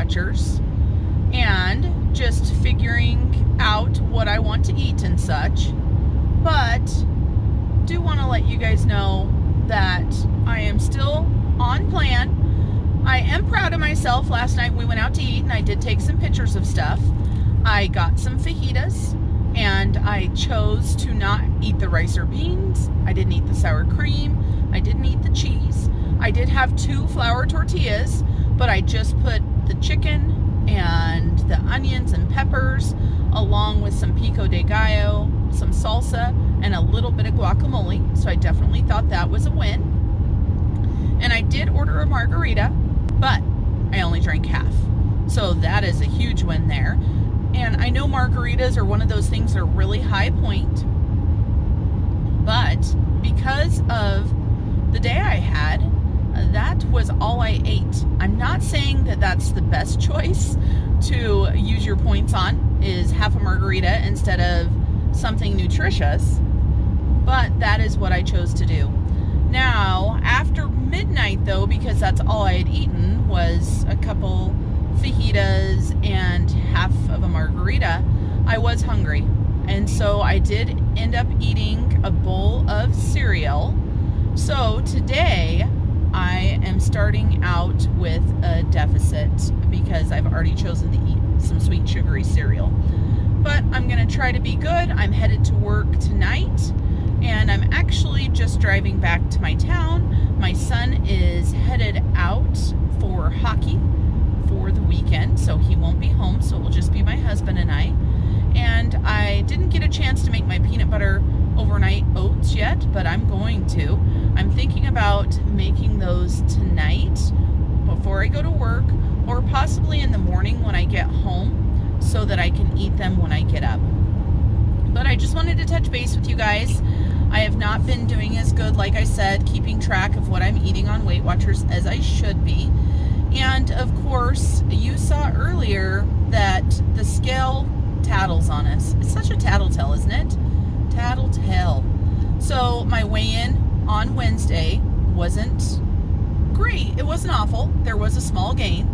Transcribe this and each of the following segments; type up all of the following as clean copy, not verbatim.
Watchers and just figuring out what I want to eat and such. But do want to let you guys know that I am still on plan. I am proud of myself. Last night we went out to eat and I did take some pictures of stuff. I got some fajitas and I chose to not eat the rice or beans. I didn't eat the sour cream. I didn't eat the cheese. I did have 2 flour tortillas, but I just put the chicken and the onions and peppers along with some pico de gallo, some salsa, and a little bit of guacamole. So I definitely thought that was a win. And I did order a margarita, but I only drank half. So that is a huge win there. And I know margaritas are one of those things that are really high point, but because of the day I had, that was all I ate. I'm not saying that that's the best choice to use your points on, is half a margarita instead of something nutritious, but that is what I chose to do. Now, after midnight though, because that's all I had eaten was a couple fajitas and half of a margarita, I was hungry. And so I did end up eating a bowl of cereal. So today I am starting out with a deficit because I've already chosen to eat some sweet sugary cereal. But I'm going to try to be good. I'm headed to work tonight and I'm actually just driving back to my town. My son is headed out for hockey for the weekend, so he won't be home, so it will just be my husband and I. And I didn't get a chance to make my peanut butter overnight oats yet, but I'm going to. I'm thinking about making those tonight before I go to work, or possibly in the morning when I get home, so that I can eat them when I get up. But I just wanted to touch base with you guys. I have not been doing as good, like I said, keeping track of what I'm eating on Weight Watchers as I should be. And of course, you saw earlier that the scale tattles on us. It's such a tattletale, isn't it? Tattletale. So my weigh-in on Wednesday wasn't great. It wasn't awful. There was a small gain.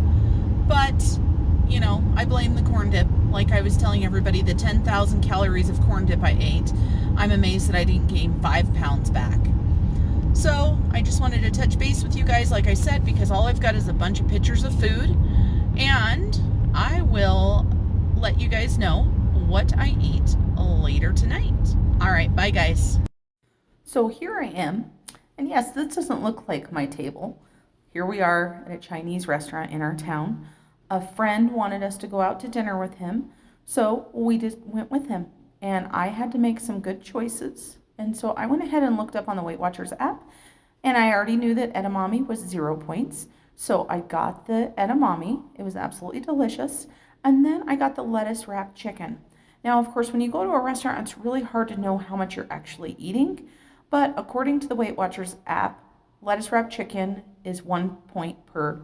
But, you know, I blame the corn dip. Like I was telling everybody, the 10,000 calories of corn dip I ate, I'm amazed that I didn't gain 5 pounds back. So I just wanted to touch base with you guys, like I said, because all I've got is a bunch of pictures of food, and I will let you guys know what I eat later tonight. All right, bye guys. So here I am, and yes, this doesn't look like my table. Here we are at a Chinese restaurant in our town. A friend wanted us to go out to dinner with him, so we just went with him, and I had to make some good choices. And so I went ahead and looked up on the Weight Watchers app, and I already knew that edamame was 0 points. So I got the edamame. It was absolutely delicious. And then I got the lettuce wrapped chicken. Now, of course, when you go to a restaurant, it's really hard to know how much you're actually eating. But according to the Weight Watchers app, lettuce wrapped chicken is 1 point per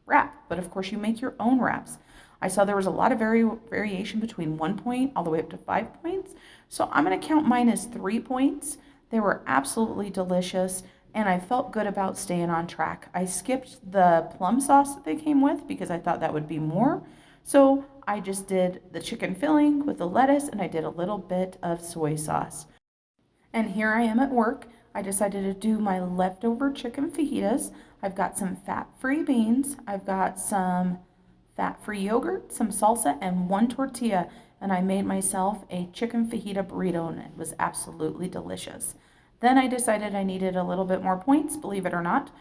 wrap. But of course, you make your own wraps. I saw there was a lot of variation between 1 point all the way up to 5 points. So I'm going to count mine as 3 points. They were absolutely delicious, and I felt good about staying on track. I skipped the plum sauce that they came with because I thought that would be more. So I just did the chicken filling with the lettuce, and I did a little bit of soy sauce. And here I am at work. I decided to do my leftover chicken fajitas. I've got some fat-free beans. I've got some fat-free yogurt, some salsa, and 1 tortilla. And I made myself a chicken fajita burrito, and it was absolutely delicious. Then I decided I needed a little bit more points, believe it or not.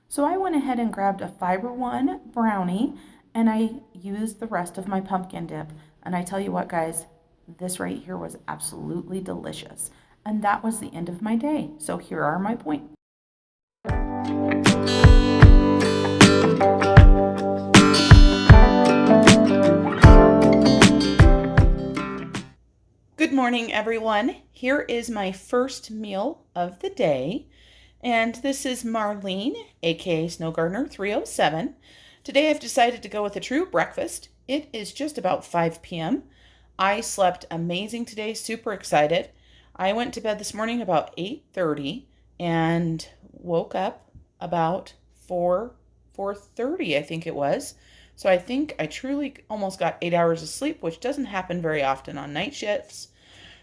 So I went ahead and grabbed a Fiber One brownie, and I used the rest of my pumpkin dip. And I tell you what, guys, this right here was absolutely delicious. And that was the end of my day. So here are my points. Good morning, everyone. Here is my first meal of the day, and this is Marlene, aka Snow Gardener 307. Today I've decided to go with a true breakfast. It is just about 5 p.m. I slept amazing today, super excited. I went to bed this morning about 8:30 and woke up about 4:30, I think it was. So I think I truly almost got 8 hours of sleep, which doesn't happen very often on night shifts.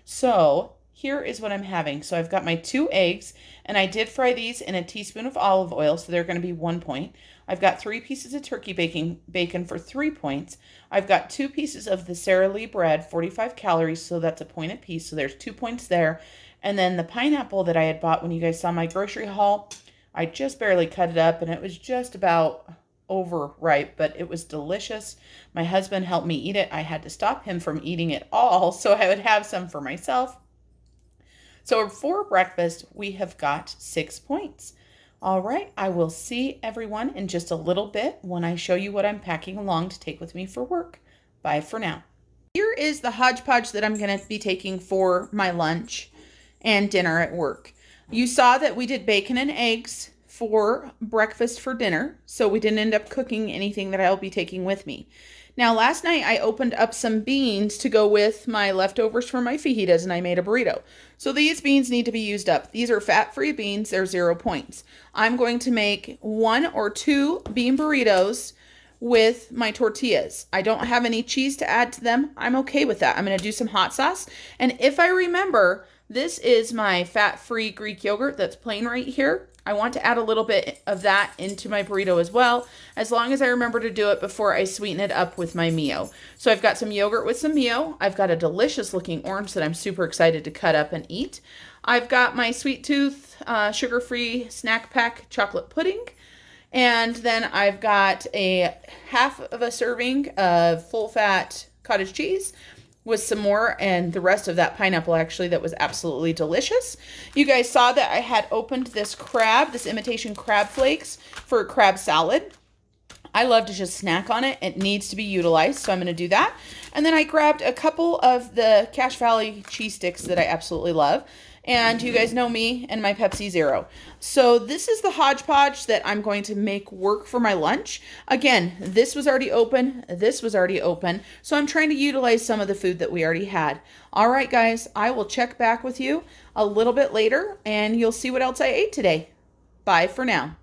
So here is what I'm having. So I've got my 2 eggs, and I did fry these in a teaspoon of olive oil, so they're going to be 1 point. I've got 3 pieces of turkey bacon for 3 points. I've got 2 pieces of the Sara Lee bread, 45 calories, so that's a point apiece. So there's 2 points there. And then the pineapple that I had bought when you guys saw my grocery haul, I just barely cut it up, and it was just about overripe, but it was delicious. My husband helped me eat it. I had to stop him from eating it all so I would have some for myself. So for breakfast, we have got 6 points. All right, I will see everyone in just a little bit when I show you what I'm packing along to take with me for work. Bye for now. Here is the hodgepodge that I'm going to be taking for my lunch and dinner at work. You saw that we did bacon and eggs for breakfast for dinner, so we didn't end up cooking anything that I'll be taking with me. Now, last night I opened up some beans to go with my leftovers from my fajitas, and I made a burrito. So these beans need to be used up. These are fat-free beans. They're 0 points. I'm going to make 1 or 2 bean burritos with my tortillas. I don't have any cheese to add to them. I'm okay with that. I'm going to do some hot sauce. And if I remember, this is my fat-free Greek yogurt that's plain right here. I want to add a little bit of that into my burrito as well, as long as I remember to do it before I sweeten it up with my Mio. So I've got some yogurt with some Mio. I've got a delicious looking orange that I'm super excited to cut up and eat. I've got my Sweet Tooth sugar-free snack pack chocolate pudding. And then I've got a half of a serving of full-fat cottage cheese with some more, and the rest of that pineapple actually that was absolutely delicious. You guys saw that I had opened this crab, this imitation crab flakes for a crab salad. I love to just snack on it. It needs to be utilized, so I'm going to do that. And then I grabbed a couple of the Cache Valley cheese sticks that I absolutely love. And you guys know me and my Pepsi Zero. So this is the hodgepodge that I'm going to make work for my lunch. Again, this was already open. This was already open. So I'm trying to utilize some of the food that we already had. All right, guys, I will check back with you a little bit later, and you'll see what else I ate today. Bye for now.